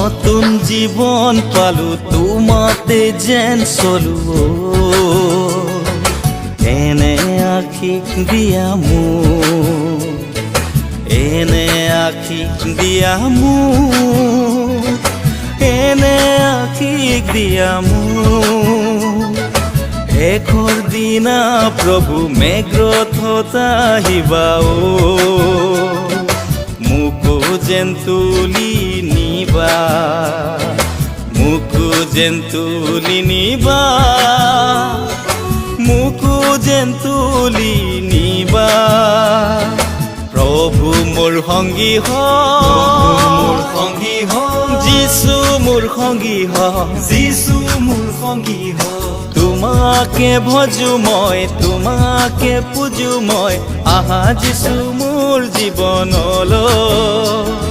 নতুন জীবন পালো তোমাতে যেন চলো এনে আখি দিয়া মোৰ এনে আখি দিয়া মোৰ এনে আখি দিয়া মোৰ শেষৰ দিনা প্ৰভু মেঘ্ৰত আহিবা মোকো যেন তুলি নিবা মোকো যেন তুলি নিবা মোকো যেন তুলি নিবা প্ৰভু মোৰ সংগী মোৰ সংগী যিছু মোৰ সংগী যিছু মোৰ সংগী তোমাকে ভজো মই তোমাকে পূজো মই আহা যিছু মোৰ জীৱনলৈ।